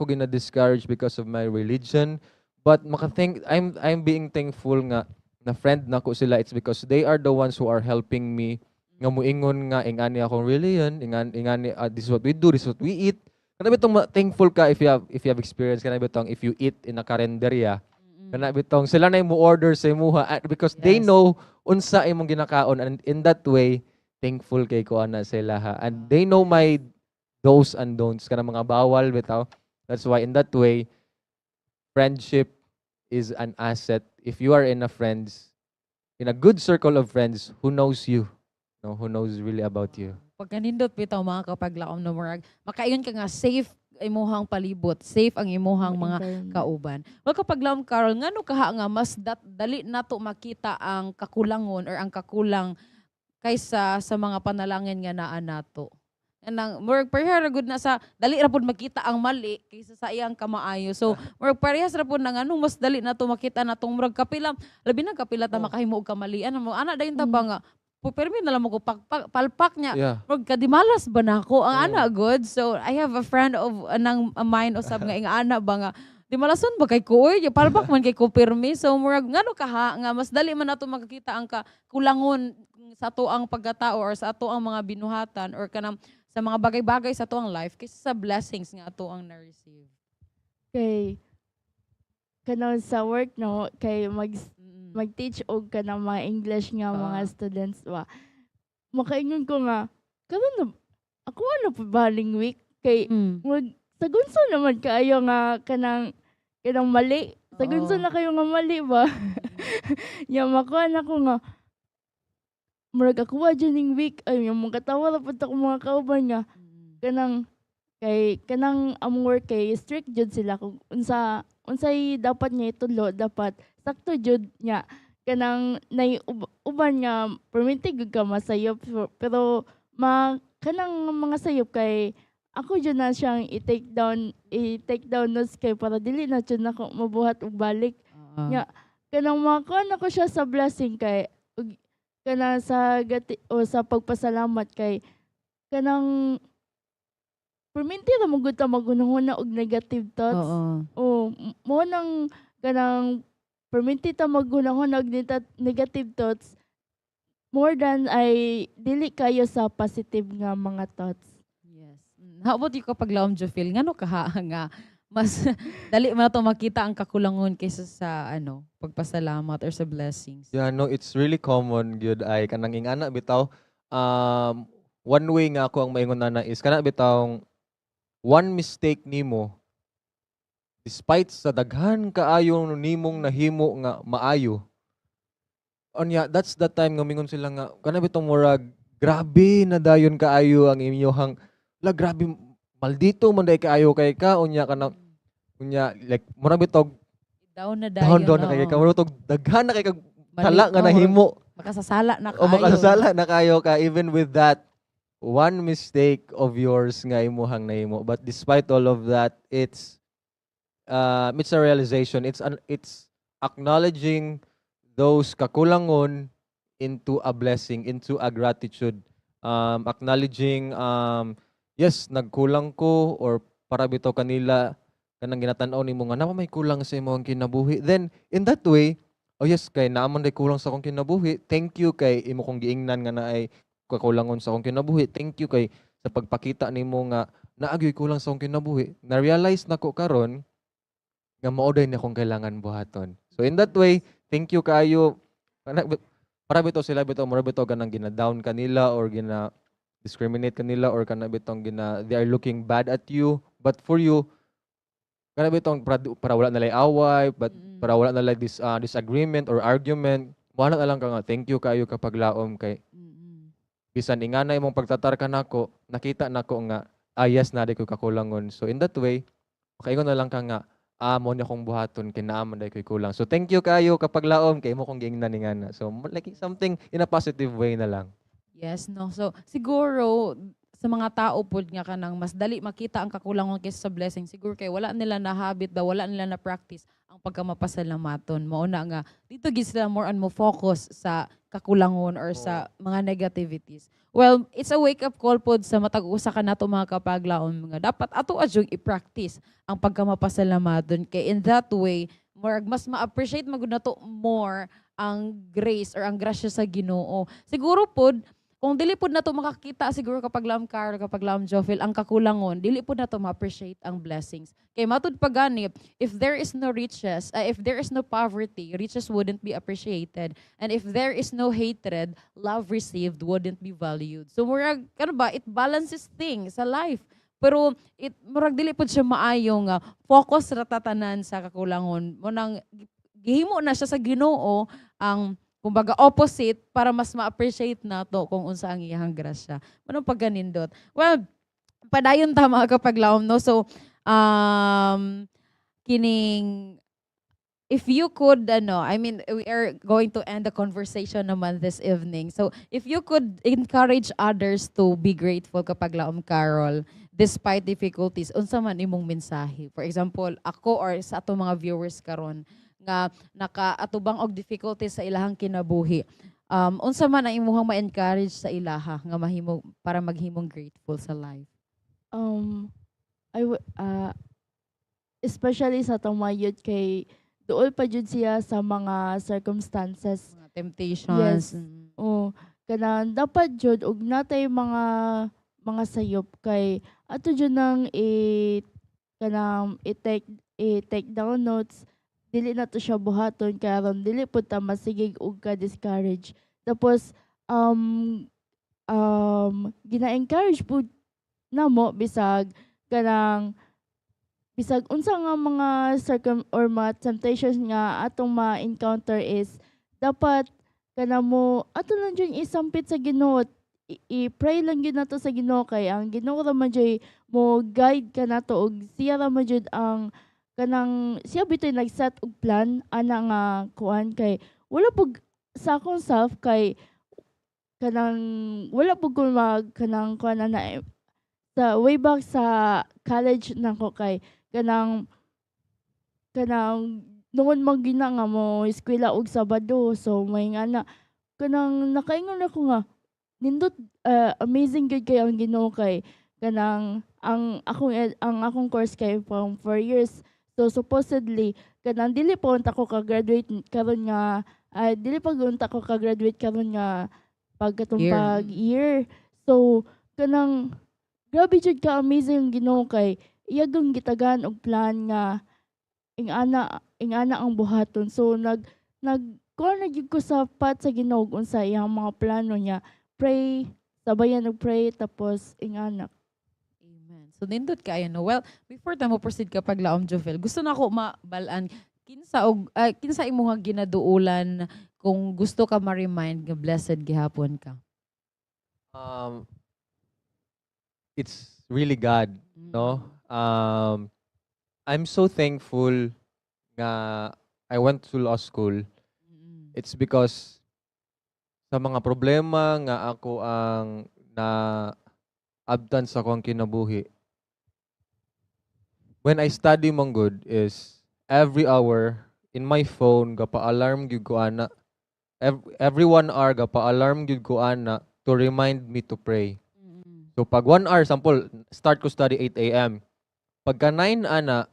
C: gina-discourage because of my religion, but I'm being thankful nga na friend nako sila. It's because they are the ones who are helping me nga muingon nga ingani akong religion, ingani this is what we do, this is what we eat. Kana bitong thankful ka if you have experience, kana bitong if you eat in a karinderya, kana bitong sila na mo order sa imuha because they know unsa imong ginakaon, and in that way thankful kay ko ana sila ha. And they know my do's and don'ts, kana mga bawal bitaw. That's why in that way friendship is an asset. If you are in a good circle of friends who knows you, who knows really about you.
A: Pagkanindot bitaw mga kapaglaom no murag makaingon ka nga safe imuhang palibot, safe ang imuhang mga kauban. Well, kapaglaom Carol, ngano kaha nga mas dali nato makita ang kakulangon or ang kakulang kaysa sa mga panalangin nga naa nato. Nang murag parehas good na sa dali ra pud makita ang mali kaysa sa iyang kamaayo. So murag parehas ra pud nang mas dali nato makita natong murag kapila labi na kapila ta makahimo og kamalian mo ana dayon ta ba nga permi na lang mo ko palpak niya.
C: Yeah.
A: Murag kadimalas ba na ako? Ang
C: Oo.
A: ana good. So I have a friend of nang mine usab nga ing ana ba nga di malason ba kay kuoy palpak man kay ko pirmi. So murag ngano ka ha nga mas dali man nato makakita ang kulangon sa ato ang pagkatao or sa ato ang mga binuhatan or kanang sa mga bagay-bagay sa ato ang life kaysa sa blessings nga ato ang na-receive.
B: Kay kanang sa work no kay
A: Mm.
B: mag-teach og ka ng mga English nga mga
A: Ah.
B: students ba. Makaingon ko nga karon na ako ano pa baling week kay
A: Mm.
B: sagunso naman kaayo nga kanang mali. Sagunso
A: Oo.
B: na kayo nga mali ba. Nya makuha na ko nga murag ako wa dyan ning week ay yung mga katawa ra pud ako mga kauban nga
A: Mm.
B: kanang ang work kay strict jud sila kung unsay dapat niya itulo dapat sakto jud niya kanang nay uban nga perminti gud ka masayop pero kanang mga sayop kay ako jud na siyang i-take down notes kay para dili na jud nako mabuhat og balik
A: Ah.
B: nya kanang makuha na ko siya sa blessing kay kanang sa o sa pagpasalamat kay kanang perminti ra mo gud ta magunahuna og negative thoughts.
A: Oo.
B: Mo nang kanang perminti ta magunahon og negative thoughts more than ay dili kayo sa positive nga mga thoughts.
A: Yes. How about you kapag laom Jofil? Ngano ka ha nga mas dali man to makita ang kakulangon kaysa sa pagpasalamat or sa blessings.
C: Yeah, no, it's really common gyud ay kanang ingana bitaw. One way nga ako ang maingon na is kana bitaw one mistake nimo despite sa daghan kaayo nimong nahimo nga maayo. Onya, that's the time nga mingon sila nga kana bitong murag grabe na dayon kaayo ang imyohang grabe maldito man day kaayo kay ka unya kanang unya like murag bitog
A: Down na dayon.
C: down na kay ka murag bitog daghan na kay kag tala nga
A: Oo,
C: nahimo.
A: makasasala na
C: O
A: kayo.
C: makasala na kayo ka even with that one mistake of yours nga imuhang nahimo. But despite all of that, it's a realization. It's acknowledging those kakulangon into a blessing, into a gratitude. Acknowledging yes, nagkulang ko or para bitaw kanila kanang ginatan-aw nimo nga napa may kulang sa imong kinabuhi. Then in that way, oh yes, kay naman day kulang sa akong kinabuhi. Thank you kay imo kong giingnan nga naay kakulangon sa akong kinabuhi. Thank you kay sa pagpakita nimo nga naagyoy kulang sa akong kinabuhi. Na-realize nako karon nga mao day na akong kailangan buhaton. So in that way, thank you kaayo. Para bitaw sila bitaw mura bitaw ganang gina-down kanila or discriminate kanila or kana bitong they are looking bad at you. But for you, kana bitong para wala nalay away, but para wala nalay disagreement or argument, wala na lang ka nga thank you kaayo kapag laom kay bisan ingana imong pagtatar kanako, nakita nako nga yes na ko kakulangon. So in that way, makaingon na lang ka nga mo ni akong buhaton kay naa man day koy kulang. So thank you kayo kapag laom kay imo kong giingnan ni ngana. So like something in a positive way na lang.
A: Yes, no. So siguro sa mga tao pod nga kanang mas dali makita ang kakulangon kaysa sa blessing. Siguro kay wala nila na habit daw, wala nila na practice ang pagkamapasalamaton. Mauna nga dito gid sila more on mo focus sa kakulangon or sa mga negativities. Well, it's a wake up call pod sa matag usa ka nato mga kapaglaon nga dapat ato adyong i-practice ang pagkamapasalamaton kay in that way mas ma-appreciate magud nato more ang grace or ang grasya sa Ginoo. Siguro pod kung dili pod nato makakita siguro kapag laom Carl, kapag laom Jofil ang kakulangon, dili pod nato ma-appreciate ang blessings. Kay matud pagani, if there is no riches, if there is no poverty, riches wouldn't be appreciated. And if there is no hatred, love received wouldn't be valued. So murag it balances things sa life. Pero murag dili pod siya maayo nga focus ra tatanan sa kakulangon. Mo nang gihimo na siya sa Ginoo ang kumbaga opposite para mas ma-appreciate nato kung unsa ang iyang grasya. Manong pagganindot. Well, padayon ta mga kapaglaom no. So kining if you could we are going to end the conversation naman this evening. So if you could encourage others to be grateful kapag laom Carol despite difficulties, unsa man imong mensahe? For example, ako or sa ato mga viewers karon nga nakaatubang og difficulties sa ilahang kinabuhi. Unsa man ang imuhang ma-encourage sa ilaha nga mahimo para maghimong grateful sa life?
B: Um, especially sa tong mga youth kay duol pa jud siya sa mga circumstances.
A: Mga temptations.
B: Yes. O kanang dapat jud og natay mga sayop kay ato jud nang kanang i-take down notes, dili na to siya buhaton karon dili pud ta masigig og ka discourage. Tapos um gina-encourage pud namo bisag unsa nga mga or mga temptations nga atong ma-encounter is dapat kanamo ato lang jud isampit sa Ginoo. I-pray lang gyud nato sa Ginoo kay ang Ginoo ra man jud mo guide ka nato og siya ra man jud ang kanang siya bitoy nag-set og plan ana nga kuan kay wala pug sa akong self kay kanang wala pug ko kanang kuan na sa way back sa college nako kay kanang noon man gina nga mo eskwela og Sabado, so may nga na kanang nakaingon ako nga nindot amazing good kay ang Ginoo kay kanang ang akong course kay from 4 years, so supposedly kanang dili pa unta ko ka-graduate karon nga dili pa unta ko ka-graduate karon nga pagkatumpag year. So kanang grabe jud ka amazing ang Ginoo kay iyagong gitagan og plan nga ingana ang buhaton. So kuha na gyud ko sa pat sa Ginoo ug unsa iyang mga plano niya. Pray, sabayan og pray tapos ingana.
A: Amen. So nindot kaayo no. Well, before ta mo proceed ka paglaom Jovel, gusto na ako mabalaan kinsa imong ginaduulan kung gusto ka ma-remind nga blessed gihapon ka.
C: It's really God, no? I'm so thankful nga I went to law school. It's because sa mga problema nga ako ang abtan sa akong kinabuhi. When I study mong good is every hour in my phone gapa-alarm gyud ko ana. Every 1 hour gapa-alarm gyud ko ana to remind me to pray. So pag 1 hour, sample, start ko study 8 a.m. Pagka 9 ana,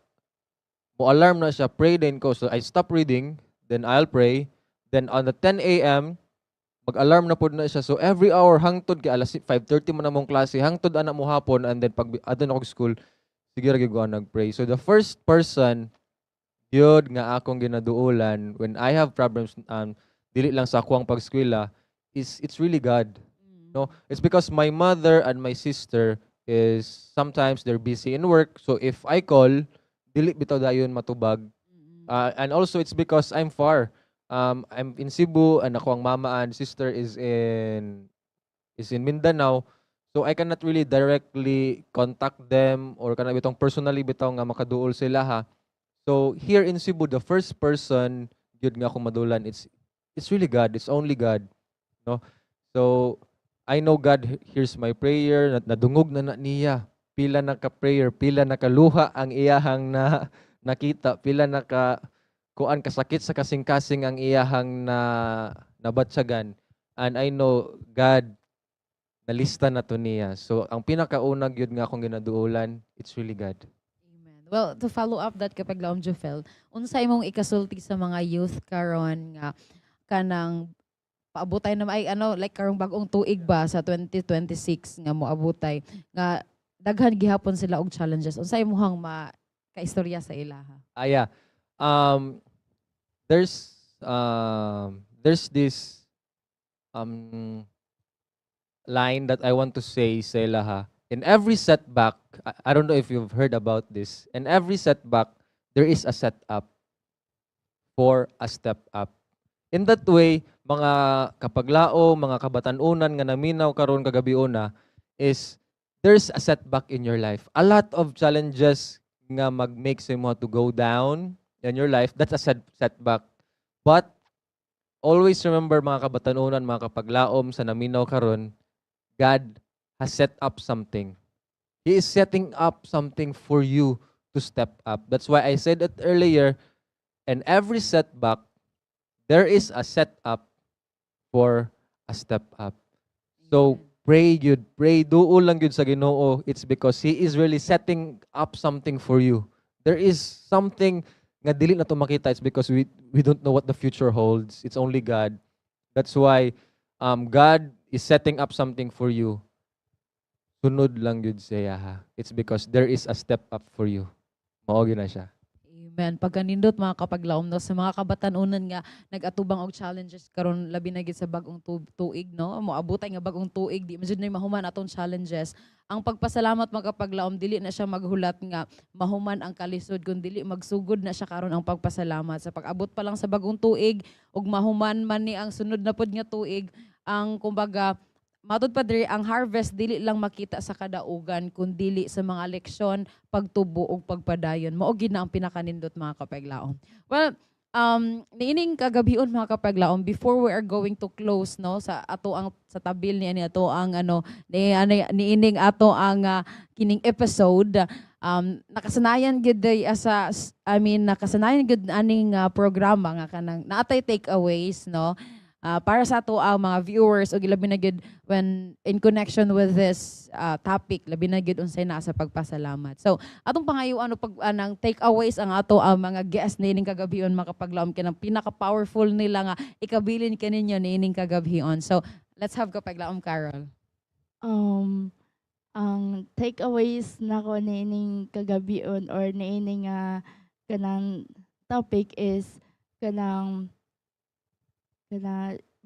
C: mo alarm na siya, pray din ko. So I stop reading, then I'll pray. Then on the 10 a.m., mag-alarm na po na siya. So every hour, hangtod kay alas 5:30 man among klase, hangtod ana mo hapon, and then pag adun ako sa school, sige ra gyud ko nag-pray. So the first person yun nga akong ginaduulan when I have problems dili lang sa akong pag-eskwela is it's really God. No, it's because my mother and my sister is sometimes they're busy in work. So if I call, dili bitaw dayon matubag. And also it's because I'm far. I'm in Cebu and ako ang mama and sister is in Mindanao. So I cannot really directly contact them or kana bitong personally bitaw nga makaduol sila ha. So here in Cebu, the first person gyud nga akong madulan, it's really God. It's only God. No? So I know God hears my prayer, nadungog na niya. Pila na ka-prayer, pila na kaluha ang iyahang nakita, pila na kuan kasakit sa kasing-kasing ang iyahang nabatsagan. And I know God nalista na to niya. So ang pinakaunang yun nga akong ginaduulan, it's really God.
A: Amen. Well, to follow up that kapag laom Jofel, unsa imong ikasulti sa mga youth karon nga kanang paabutay na ay like karong bagong tuig ba sa 2026 nga moabutay nga daghan gihapon sila og challenges. Unsa imong kaistorya sa ilaha?
C: Yeah. There's this line that I want to say sa ilaha. In every setback, I don't know if you've heard about this. In every setback, there is a setup for a step up. In that way, mga kapaglao, mga kabatanunan nga naminaw karon kagabi una is there's a setback in your life. A lot of challenges nga mag-make mo to go down in your life. That's a setback. But always remember mga kabatanunan, mga kapaglaom sa naminaw karon, God has set up something. He is setting up something for you to step up. That's why I said it earlier, in every setback, there is a setup for a step up. So pray good, pray duol lang gyud sa Ginoo. It's because He is really setting up something for you. There is something nga dili na to makita. It's because we don't know what the future holds. It's only God. That's why God is setting up something for you. Sunod lang gyud siya ha. It's because there is a step up for you. Mao gyud na siya.
A: Amen. Pagkanindot mga kapaglaom no sa mga kabatanunan nga nagatubang og challenges karon labi na gid sa bagong tuig no. Moabutay nga bagong tuig di man jud na mahuman atong challenges. Ang pagpasalamat mga kapaglaom dili na siya maghulat nga mahuman ang kalisod kun dili magsugod na siya karon ang pagpasalamat sa pag-abot pa lang sa bagong tuig ug mahuman man ni ang sunod na pod nga tuig ang kumbaga matud pa diri ang harvest dili lang makita sa kadaugan kundi sa mga leksyon, pagtubo ug pagpadayon. Mao gid na ang pinakanindot mga kapaglaom. Well, niining kagabion mga kapaglaom before we are going to close no sa ato ang sa tabil ni ato ang niining ato ang kining episode nakasanayan gid sa nakasanayan gid aning programa nga kanang naatay takeaways no. Para sa ato ang mga viewers o labi na gid when in connection with this topic labi na gid unsay naa sa pagpasalamat. So atong pangayuan o pag anang takeaways ang ato ang mga guest nining kagabion makapaglaom kinang pinaka-powerful nila nga ikabilin kaninyo nining kagabhion. So let's have kapaglaom Carol.
B: Ang takeaways nako niining kagabion or niining kanang topic is kanang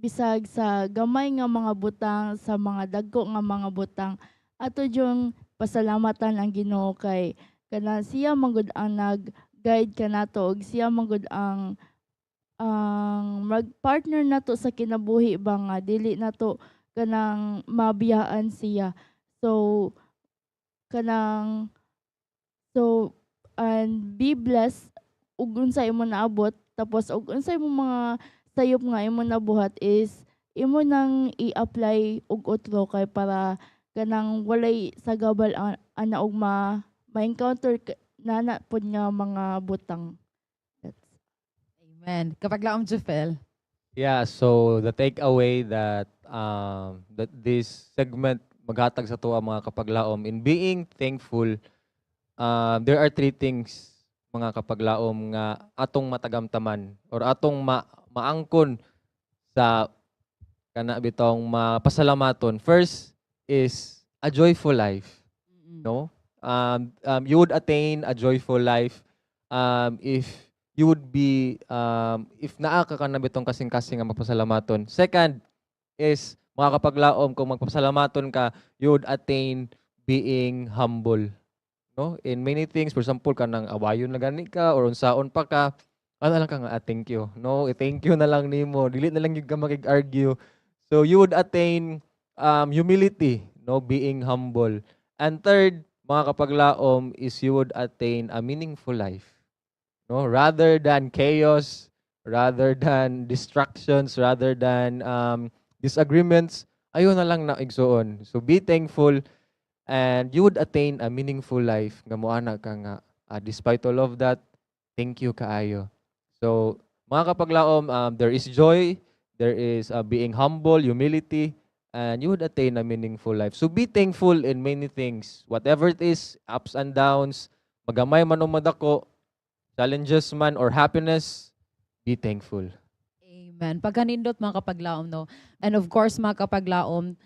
B: bisag sa gamay nga mga butang sa mga dagko nga mga butang ato yung pasalamatan ang Ginoo kay kana siya manggod ang nag-guide kanato ug siya manggod ang mag-partner nato sa kinabuhi ba nga dili nato kanang mabiyaan siya. So and be blessed ug unsay imo naabot tapos ug unsay mo mga sayop nga imo nabuhat is imo nang i-apply og utlo kay para kanang walay sagabal ana og ma-encounter nana pod nga mga butang.
A: Amen. Kapaglaom Jufel.
C: Yeah, so the takeaway that that this segment maghatag sa tuwa mga kapaglaom in being thankful, there are three things mga kapaglaom nga atong matagamtaman or atong maangkon sa kana bitong mapasalamaton. First is a joyful life, no? You would attain a joyful life if you would be if naa ka kana bitong kasing-kasing nga mapasalamaton. Second is mga kapaglaom kung magpasalamaton ka, you would attain being humble, no? In many things, for example, kanang awayon na gani ka or unsaon pa ka, ano lang ka nga, thank you. No, thank you na lang nimo. Dili na lang yung ka makig-argue. So you would attain humility, no, being humble. And third, mga kapaglaom, is you would attain a meaningful life. No, rather than chaos, rather than distractions, rather than disagreements, ayo na lang na igsuon. So be thankful and you would attain a meaningful life. Nga moana ka nga, despite all of that, thank you kaayo. So, mga kapaglaom, there is joy, there is being humble, humility, and you would attain a meaningful life. So, be thankful in many things. Whatever it is, ups and downs, magamay man o madako, challenges man or happiness, be thankful.
A: Amen. Pagkanindot mga kapaglaom no. And of course mga kapaglaom,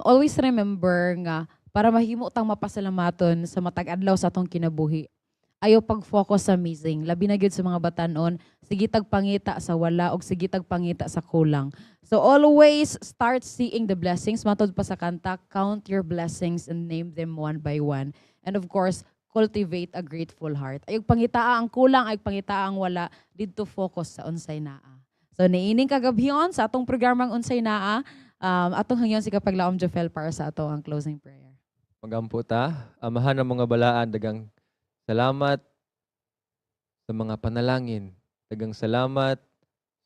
A: always remember nga para mahimo tang mapasalamaton sa matag adlaw sa atong kinabuhi. Ayo pag-focus sa amazing. Labi na gyud sa mga batanon, sige tagpangita sa wala og sige tagpangita sa kulang. So always start seeing the blessings. Matod pa sa kanta, count your blessings and name them one by one. And of course, cultivate a grateful heart. Ayog pangitaa ang kulang, ayog pangitaa ang wala, didto focus sa unsay naa. So niining kagabhion sa atong programang unsay naa, atong hangyon si kapaglaom Jofel para sa ato ang closing prayer.
C: Magampo ta, amahan ng mga balaan, dagang salamat sa mga panalangin, dagang salamat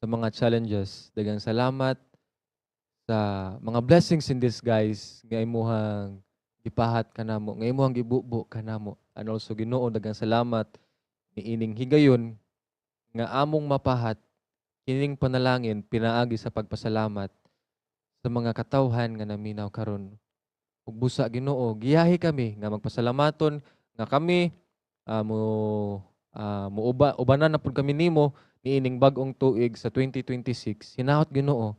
C: sa mga challenges, dagang salamat sa mga blessings in disguise nga imuhang gipahat kanamo, nga imuhang gibubo kanamo. And also Ginoo, dagang salamat niining higayon nga among mapahat kining panalangin pinaagi sa pagpasalamat sa mga katawhan nga naminaw karon. Ug busa Ginoo, giyahi kami nga magpasalamaton nga kami ubanan na pud kami nimo niining bag-ong tuig sa 2026. Hinaot Ginoo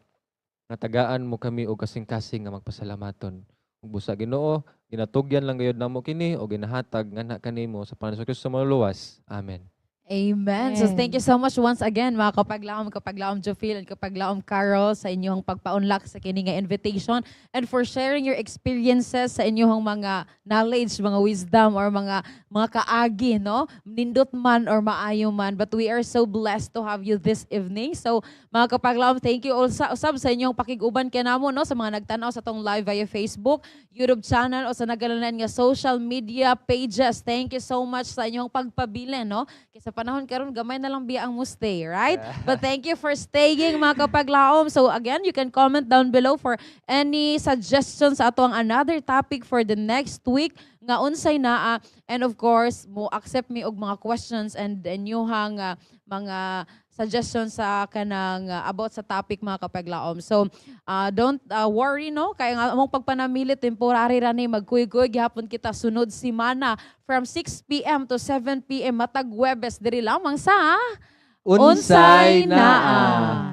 C: nga tagaan mo kami og kasing-kasing nga magpasalamaton. Ug busa Ginoo, ginatugyan lang gayud namo kini o ginahatag nga na kanimo sa pangalan sa Kristo maluwas. Amen.
A: Amen. So thank you so much once again mga kapaglaom Jofil and kapaglaom Carol sa inyong pagpaunlak sa kini nga invitation and for sharing your experiences sa inyong mga knowledge, mga wisdom or mga kaagi, no? Nindot man or maayo man, but we are so blessed to have you this evening. So mga kapaglaom, thank you also usab sa inyong pakiguban kanamo, no, sa mga nagtanaw sa tong live via Facebook, YouTube channel o sa nagalanan nga social media pages. Thank you so much sa inyong pagpabilin, no? Sa panahon karon gamay na lang biya ang mo stay, right? But thank you for staying mga kapaglaom. So again, you can comment down below for any suggestions ato ang another topic for the next week nga unsay naa, and of course mo accept me og mga questions and inyuhang mga suggestions sa kanang about sa topic mga kapaglaom. So don't worry, no, kay nga among pagpanamili temporary ra ni magkuy-kuy gihapon kita sunod semana from 6 p.m. to 7 p.m. matag Huwebes diri lamang sa
C: Unsay naa.